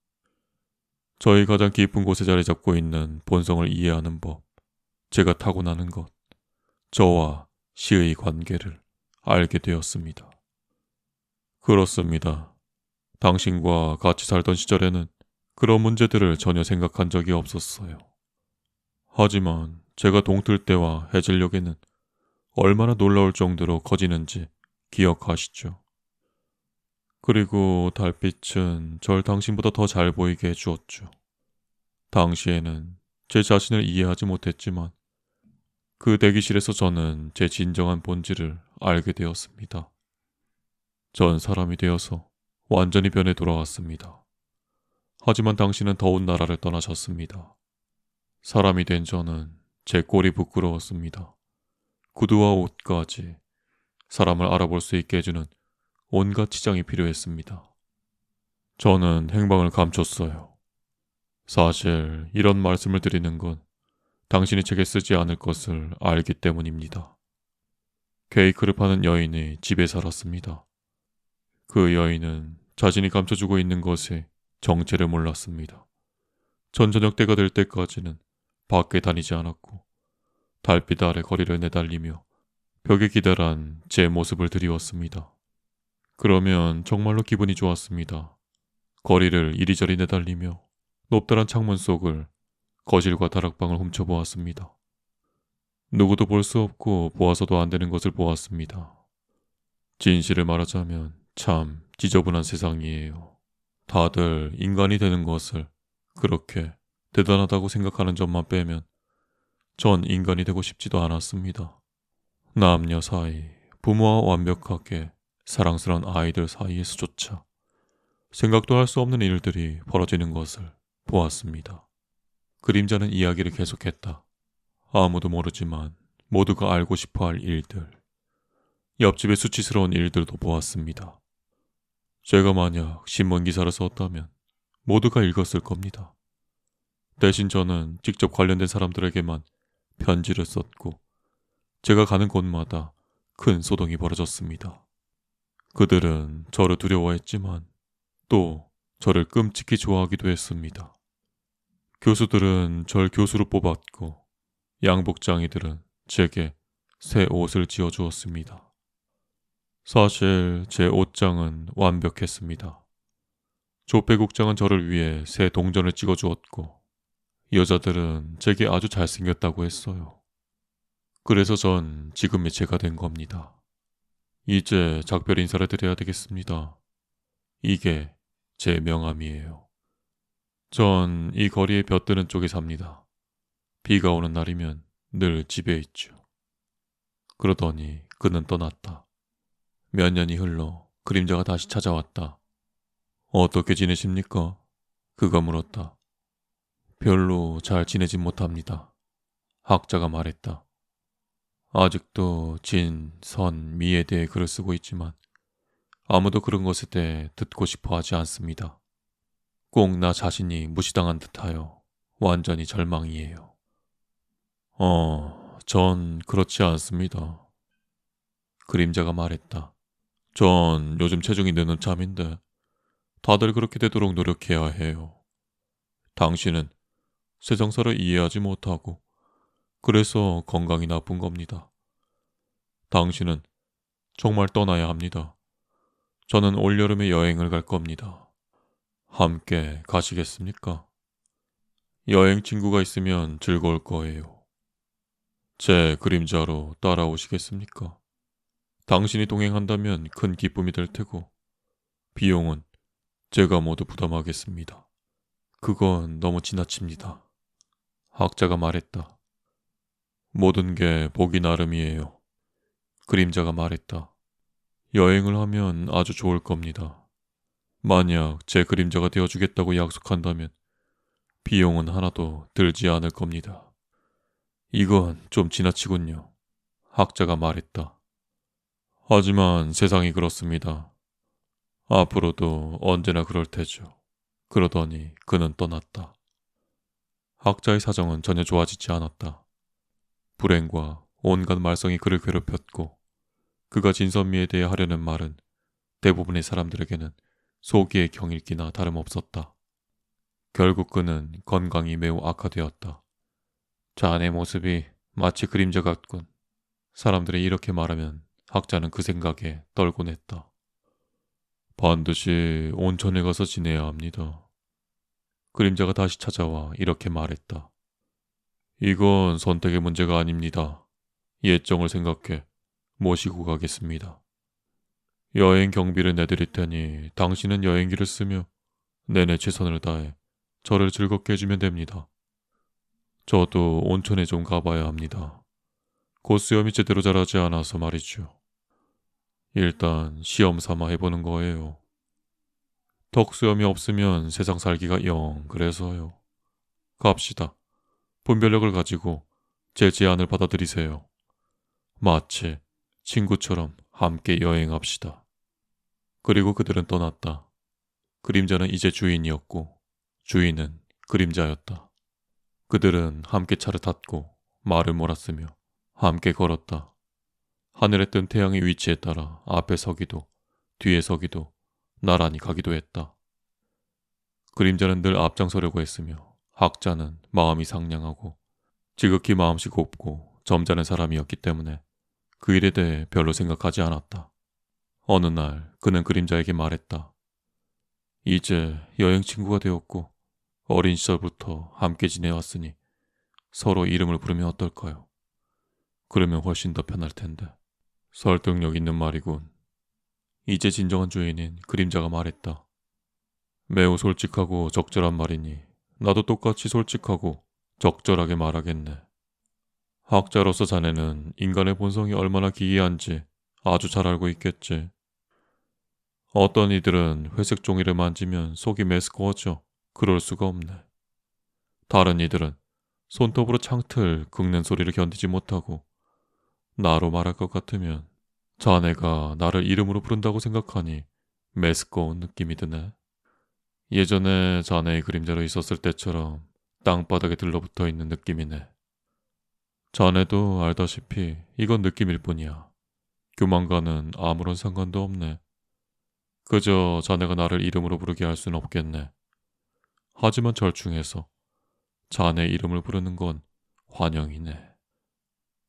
저희 가장 깊은 곳에 자리 잡고 있는 본성을 이해하는 법, 제가 타고나는 것, 저와 시의 관계를 알게 되었습니다. 그렇습니다. 당신과 같이 살던 시절에는 그런 문제들을 전혀 생각한 적이 없었어요. 하지만 제가 동틀 때와 해질녘에는 얼마나 놀라울 정도로 커지는지 기억하시죠? 그리고 달빛은 절 당신보다 더 잘 보이게 해주었죠. 당시에는 제 자신을 이해하지 못했지만 그 대기실에서 저는 제 진정한 본질을 알게 되었습니다. 전 사람이 되어서 완전히 변해 돌아왔습니다. 하지만 당신은 더운 나라를 떠나셨습니다. 사람이 된 저는 제 꼴이 부끄러웠습니다. 구두와 옷까지 사람을 알아볼 수 있게 해주는 온갖 치장이 필요했습니다. 저는 행방을 감췄어요. 사실 이런 말씀을 드리는 건 당신이 제게 쓰지 않을 것을 알기 때문입니다. 케이크를 파는 여인이 집에 살았습니다. 그 여인은 자신이 감춰주고 있는 것의 정체를 몰랐습니다. 전 저녁 때가 될 때까지는 밖에 다니지 않았고 달빛 아래 거리를 내달리며 벽에 기다란 제 모습을 드리웠습니다. 그러면 정말로 기분이 좋았습니다. 거리를 이리저리 내달리며 높다란 창문 속을 거실과 다락방을 훔쳐보았습니다. 누구도 볼 수 없고 보아서도 안 되는 것을 보았습니다. 진실을 말하자면 참 지저분한 세상이에요. 다들 인간이 되는 것을 그렇게 대단하다고 생각하는 점만 빼면 전 인간이 되고 싶지도 않았습니다. 남녀 사이, 부모와 완벽하게 사랑스러운 아이들 사이에서조차 생각도 할 수 없는 일들이 벌어지는 것을 보았습니다. 그림자는 이야기를 계속했다. 아무도 모르지만 모두가 알고 싶어할 일들, 옆집의 수치스러운 일들도 보았습니다. 제가 만약 신문 기사를 썼다면 모두가 읽었을 겁니다. 대신 저는 직접 관련된 사람들에게만 편지를 썼고 제가 가는 곳마다 큰 소동이 벌어졌습니다. 그들은 저를 두려워했지만 또 저를 끔찍히 좋아하기도 했습니다. 교수들은 절 교수로 뽑았고 양복장이들은 제게 새 옷을 지어주었습니다. 사실 제 옷장은 완벽했습니다. 조폐국장은 저를 위해 새 동전을 찍어주었고 여자들은 제게 아주 잘생겼다고 했어요. 그래서 전 지금의 제가 된 겁니다. 이제 작별 인사를 드려야 되겠습니다. 이게 제 명함이에요. 전 이 거리의 볕드는 쪽에 삽니다. 비가 오는 날이면 늘 집에 있죠. 그러더니 그는 떠났다. 몇 년이 흘러 그림자가 다시 찾아왔다. 어떻게 지내십니까? 그가 물었다. 별로 잘 지내진 못합니다. 학자가 말했다. 아직도 진, 선, 미에 대해 글을 쓰고 있지만 아무도 그런 것에 대해 듣고 싶어 하지 않습니다. 꼭 나 자신이 무시당한 듯하여 완전히 절망이에요. 전 그렇지 않습니다. 그림자가 말했다. 전 요즘 체중이 느는 참인데 다들 그렇게 되도록 노력해야 해요. 당신은 세상사를 이해하지 못하고 그래서 건강이 나쁜 겁니다. 당신은 정말 떠나야 합니다. 저는 올여름에 여행을 갈 겁니다. 함께 가시겠습니까? 여행 친구가 있으면 즐거울 거예요. 제 그림자로 따라오시겠습니까? 당신이 동행한다면 큰 기쁨이 될 테고 비용은 제가 모두 부담하겠습니다. 그건 너무 지나칩니다. 학자가 말했다. 모든 게 보기 나름이에요. 그림자가 말했다. 여행을 하면 아주 좋을 겁니다. 만약 제 그림자가 되어주겠다고 약속한다면 비용은 하나도 들지 않을 겁니다. 이건 좀 지나치군요. 학자가 말했다. 하지만 세상이 그렇습니다. 앞으로도 언제나 그럴 테죠. 그러더니 그는 떠났다. 학자의 사정은 전혀 좋아지지 않았다. 불행과 온갖 말썽이 그를 괴롭혔고 그가 진선미에 대해 하려는 말은 대부분의 사람들에게는 소기의 경읽기나 다름없었다. 결국 그는 건강이 매우 악화되었다. 자네 모습이 마치 그림자 같군. 사람들이 이렇게 말하면 학자는 그 생각에 떨곤 했다. 반드시 온천에 가서 지내야 합니다. 그림자가 다시 찾아와 이렇게 말했다. 이건 선택의 문제가 아닙니다. 예정을 생각해 모시고 가겠습니다. 여행 경비를 내드릴 테니 당신은 여행기를 쓰며 내내 최선을 다해 저를 즐겁게 해주면 됩니다. 저도 온천에 좀 가봐야 합니다. 고수염이 제대로 자라지 않아서 말이죠. 일단 시험 삼아 해보는 거예요. 덕수염이 없으면 세상 살기가 영 그래서요. 갑시다. 분별력을 가지고 제 제안을 받아들이세요. 마치 친구처럼 함께 여행합시다. 그리고 그들은 떠났다. 그림자는 이제 주인이었고 주인은 그림자였다. 그들은 함께 차를 탔고 말을 몰았으며 함께 걸었다. 하늘에 뜬 태양의 위치에 따라 앞에 서기도 뒤에 서기도 나란히 가기도 했다. 그림자는 늘 앞장서려고 했으며 학자는 마음이 상냥하고 지극히 마음씨 곱고 점잖은 사람이었기 때문에 그 일에 대해 별로 생각하지 않았다. 어느 날 그는 그림자에게 말했다. 이제 여행 친구가 되었고 어린 시절부터 함께 지내왔으니 서로 이름을 부르면 어떨까요? 그러면 훨씬 더 편할 텐데. 설득력 있는 말이군. 이제 진정한 주인인 그림자가 말했다. 매우 솔직하고 적절한 말이니 나도 똑같이 솔직하고 적절하게 말하겠네. 학자로서 자네는 인간의 본성이 얼마나 기이한지 아주 잘 알고 있겠지. 어떤 이들은 회색 종이를 만지면 속이 메스꺼워져 그럴 수가 없네. 다른 이들은 손톱으로 창틀 긁는 소리를 견디지 못하고 나로 말할 것 같으면 자네가 나를 이름으로 부른다고 생각하니 메스꺼운 느낌이 드네. 예전에 자네의 그림자로 있었을 때처럼 땅바닥에 들러붙어 있는 느낌이네. 자네도 알다시피 이건 느낌일 뿐이야. 교만과는 아무런 상관도 없네. 그저 자네가 나를 이름으로 부르게 할 수는 없겠네. 하지만 절충해서 자네 이름을 부르는 건 환영이네.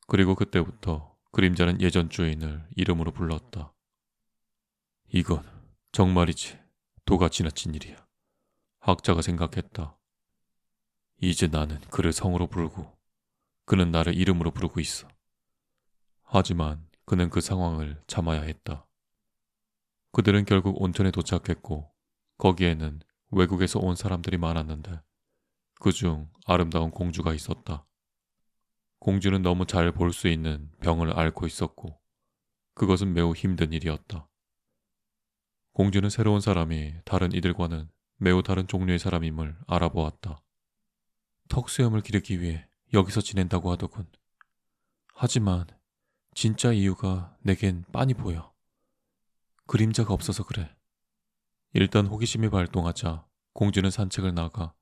그리고 그때부터 그림자는 예전 주인을 이름으로 불렀다. 이건 정말이지 도가 지나친 일이야. 학자가 생각했다. 이제 나는 그를 성으로 부르고 그는 나를 이름으로 부르고 있어. 하지만 그는 그 상황을 참아야 했다. 그들은 결국 온천에 도착했고 거기에는 외국에서 온 사람들이 많았는데 그중 아름다운 공주가 있었다. 공주는 너무 잘 볼 수 있는 병을 앓고 있었고 그것은 매우 힘든 일이었다. 공주는 새로운 사람이 다른 이들과는 매우 다른 종류의 사람임을 알아보았다. 턱수염을 기르기 위해 여기서 지낸다고 하더군. 하지만 진짜 이유가 내겐 빤히 보여. 그림자가 없어서 그래. 일단 호기심이 발동하자 공주는 산책을 나가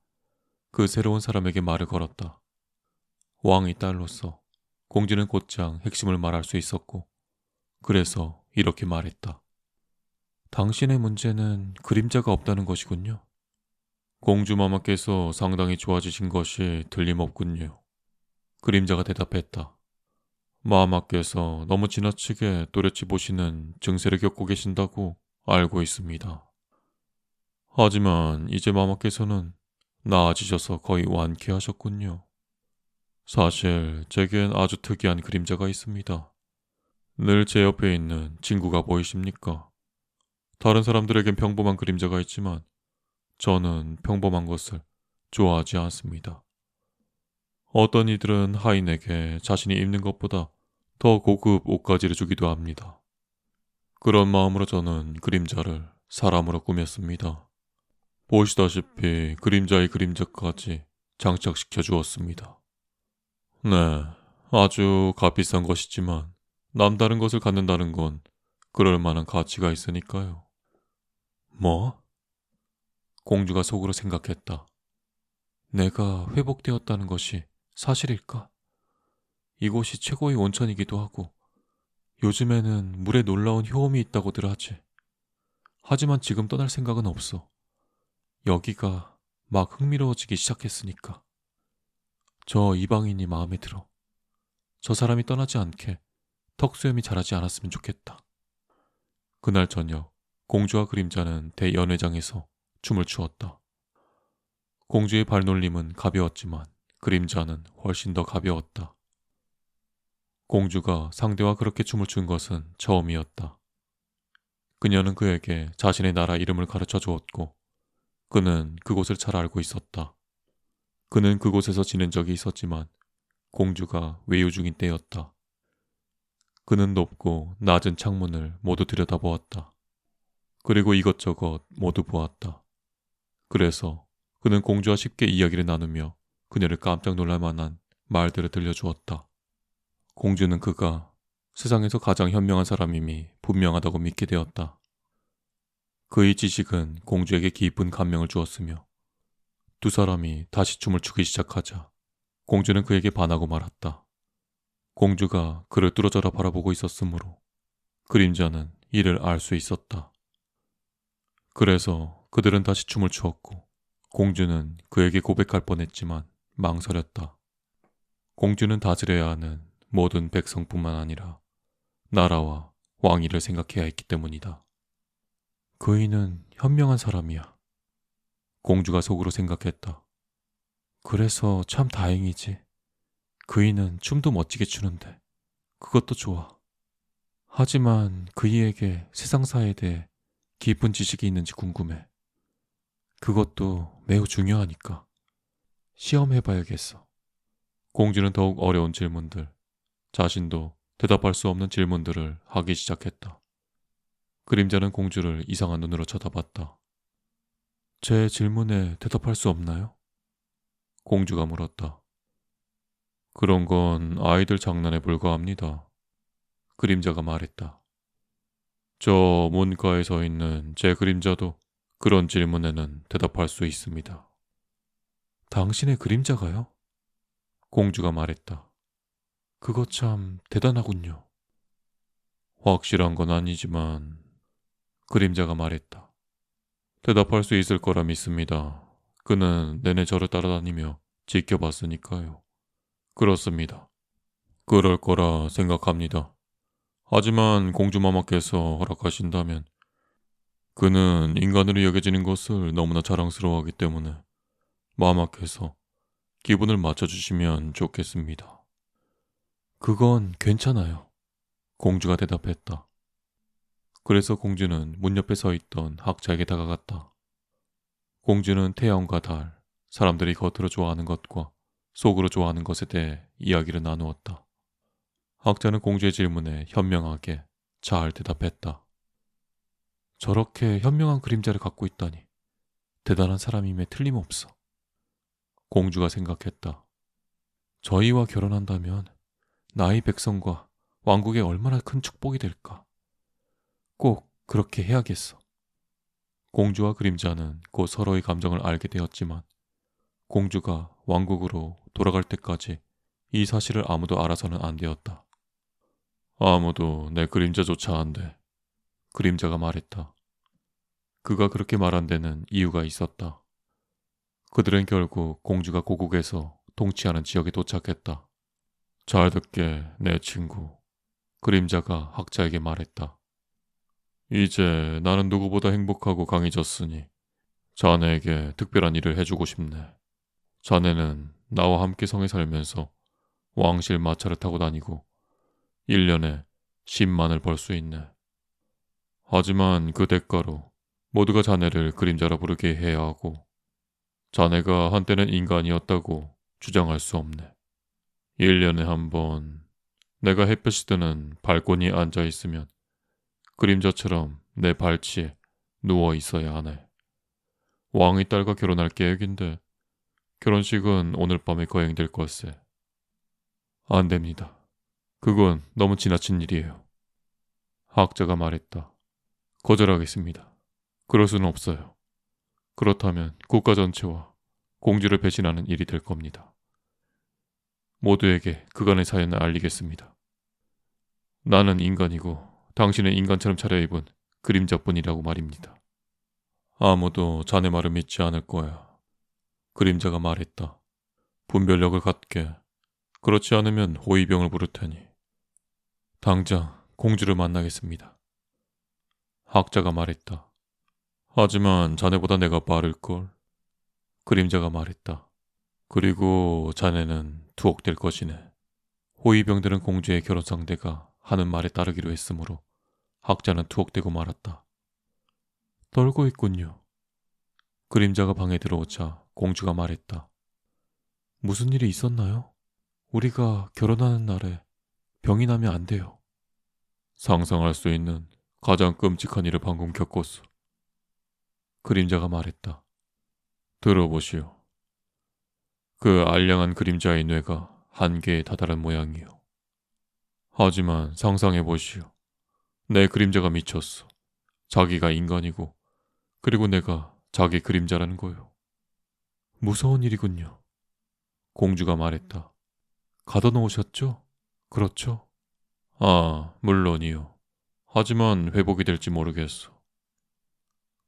그 새로운 사람에게 말을 걸었다. 왕의 딸로서 공주는 곧장 핵심을 말할 수 있었고 그래서 이렇게 말했다. 당신의 문제는 그림자가 없다는 것이군요. 공주 마마께서 상당히 좋아지신 것이 틀림없군요. 그림자가 대답했다. 마마께서 너무 지나치게 또렷이 보시는 증세를 겪고 계신다고 알고 있습니다. 하지만 이제 마마께서는 나아지셔서 거의 완쾌하셨군요. 사실 제겐 아주 특이한 그림자가 있습니다. 늘 제 옆에 있는 친구가 보이십니까? 다른 사람들에겐 평범한 그림자가 있지만 저는 평범한 것을 좋아하지 않습니다. 어떤 이들은 하인에게 자신이 입는 것보다 더 고급 옷가지를 주기도 합니다. 그런 마음으로 저는 그림자를 사람으로 꾸몄습니다. 보시다시피 그림자의 그림자까지 장착시켜 주었습니다. 네, 아주 값비싼 것이지만 남다른 것을 갖는다는 건 그럴 만한 가치가 있으니까요. 뭐? 공주가 속으로 생각했다. 내가 회복되었다는 것이 사실일까? 이곳이 최고의 온천이기도 하고 요즘에는 물에 놀라운 효험이 있다고들 하지. 하지만 지금 떠날 생각은 없어. 여기가 막 흥미로워지기 시작했으니까. 저 이방인이 마음에 들어. 저 사람이 떠나지 않게 턱수염이 자라지 않았으면 좋겠다. 그날 저녁 공주와 그림자는 대연회장에서 춤을 추었다. 공주의 발놀림은 가벼웠지만 그림자는 훨씬 더 가벼웠다. 공주가 상대와 그렇게 춤을 춘 것은 처음이었다. 그녀는 그에게 자신의 나라 이름을 가르쳐 주었고 그는 그곳을 잘 알고 있었다. 그는 그곳에서 지낸 적이 있었지만 공주가 외유 중인 때였다. 그는 높고 낮은 창문을 모두 들여다보았다. 그리고 이것저것 모두 보았다. 그래서 그는 공주와 쉽게 이야기를 나누며 그녀를 깜짝 놀랄 만한 말들을 들려주었다. 공주는 그가 세상에서 가장 현명한 사람임이 분명하다고 믿게 되었다. 그의 지식은 공주에게 깊은 감명을 주었으며 두 사람이 다시 춤을 추기 시작하자 공주는 그에게 반하고 말았다. 공주가 그를 뚫어져라 바라보고 있었으므로 그림자는 이를 알 수 있었다. 그래서 그들은 다시 춤을 추었고 공주는 그에게 고백할 뻔했지만 망설였다. 공주는 다스려야 하는 모든 백성뿐만 아니라 나라와 왕위를 생각해야 했기 때문이다. 그이는 현명한 사람이야. 공주가 속으로 생각했다. 그래서 참 다행이지. 그이는 춤도 멋지게 추는데 그것도 좋아. 하지만 그이에게 세상사에 대해 깊은 지식이 있는지 궁금해. 그것도 매우 중요하니까. 시험해봐야겠어. 공주는 더욱 어려운 질문들, 자신도 대답할 수 없는 질문들을 하기 시작했다. 그림자는 공주를 이상한 눈으로 쳐다봤다. 제 질문에 대답할 수 없나요? 공주가 물었다. 그런 건 아이들 장난에 불과합니다. 그림자가 말했다. 저 문가에 서 있는 제 그림자도 그런 질문에는 대답할 수 있습니다. 당신의 그림자가요? 공주가 말했다. 그거 참 대단하군요. 확실한 건 아니지만 그림자가 말했다. 대답할 수 있을 거라 믿습니다. 그는 내내 저를 따라다니며 지켜봤으니까요. 그렇습니다. 그럴 거라 생각합니다. 하지만 공주마마께서 허락하신다면 그는 인간으로 여겨지는 것을 너무나 자랑스러워하기 때문에 마마께서 기분을 맞춰주시면 좋겠습니다. 그건 괜찮아요. 공주가 대답했다. 그래서 공주는 문 옆에 서 있던 학자에게 다가갔다. 공주는 태양과 달, 사람들이 겉으로 좋아하는 것과 속으로 좋아하는 것에 대해 이야기를 나누었다. 학자는 공주의 질문에 현명하게 잘 대답했다. 저렇게 현명한 그림자를 갖고 있다니 대단한 사람임에 틀림없어. 공주가 생각했다. 저희와 결혼한다면 나의 백성과 왕국에 얼마나 큰 축복이 될까. 꼭 그렇게 해야겠어. 공주와 그림자는 곧 서로의 감정을 알게 되었지만 공주가 왕국으로 돌아갈 때까지 이 사실을 아무도 알아서는 안 되었다. 아무도 내 그림자조차 안 돼. 그림자가 말했다. 그가 그렇게 말한 데는 이유가 있었다. 그들은 결국 공주가 고국에서 통치하는 지역에 도착했다. 잘 듣게 내 친구. 그림자가 학자에게 말했다. 이제 나는 누구보다 행복하고 강해졌으니 자네에게 특별한 일을 해주고 싶네. 자네는 나와 함께 성에 살면서 왕실 마차를 타고 다니고 1년에 10만을 벌 수 있네. 하지만 그 대가로 모두가 자네를 그림자라 부르게 해야 하고 자네가 한때는 인간이었다고 주장할 수 없네. 1년에 한 번 내가 햇볕이 드는 발코니에 앉아 있으면 그림자처럼 내 발치에 누워 있어야 하네. 왕의 딸과 결혼할 계획인데 결혼식은 오늘 밤에 거행될 걸세. 안 됩니다. 그건 너무 지나친 일이에요. 학자가 말했다. 거절하겠습니다. 그럴 수는 없어요. 그렇다면 국가 전체와 공주를 배신하는 일이 될 겁니다. 모두에게 그간의 사연을 알리겠습니다. 나는 인간이고 당신은 인간처럼 차려입은 그림자뿐이라고 말입니다. 아무도 자네 말을 믿지 않을 거야. 그림자가 말했다. 분별력을 갖게. 그렇지 않으면 호위병을 부를 테니. 당장 공주를 만나겠습니다. 학자가 말했다. 하지만 자네보다 내가 빠를걸. 그림자가 말했다. 그리고 자네는 투옥될 것이네. 호위병들은 공주의 결혼 상대가 하는 말에 따르기로 했으므로 학자는 투옥되고 말았다. 떨고 있군요. 그림자가 방에 들어오자 공주가 말했다. 무슨 일이 있었나요? 우리가 결혼하는 날에 병이 나면 안 돼요. 상상할 수 있는 가장 끔찍한 일을 방금 겪었어. 그림자가 말했다. 들어보시오. 그 알량한 그림자의 뇌가 한계에 다다른 모양이요. 하지만 상상해보시오. 내 그림자가 미쳤어. 자기가 인간이고 그리고 내가 자기 그림자라는 거요. 무서운 일이군요. 공주가 말했다. 가둬놓으셨죠? 그렇죠? 아, 물론이요. 하지만 회복이 될지 모르겠어.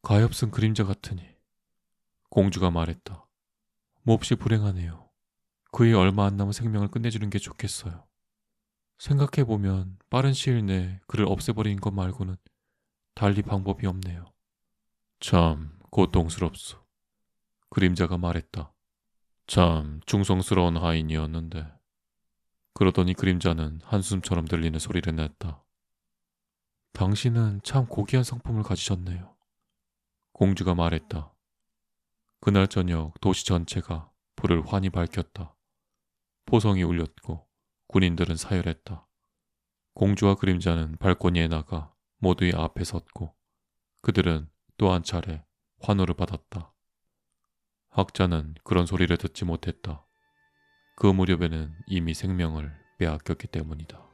가엾은 그림자 같으니. 공주가 말했다. 몹시 불행하네요. 그의 얼마 안 남은 생명을 끝내주는 게 좋겠어요. 생각해보면 빠른 시일 내에 그를 없애버리는 것 말고는 달리 방법이 없네요. 참 고통스럽소. 그림자가 말했다. 참 충성스러운 하인이었는데. 그러더니 그림자는 한숨처럼 들리는 소리를 냈다. 당신은 참 고귀한 성품을 가지셨네요. 공주가 말했다. 그날 저녁 도시 전체가 불을 환히 밝혔다. 포성이 울렸고 군인들은 사열했다. 공주와 그림자는 발코니에 나가 모두의 앞에 섰고 그들은 또 한 차례 환호를 받았다. 학자는 그런 소리를 듣지 못했다. 그 무렵에는 이미 생명을 빼앗겼기 때문이다.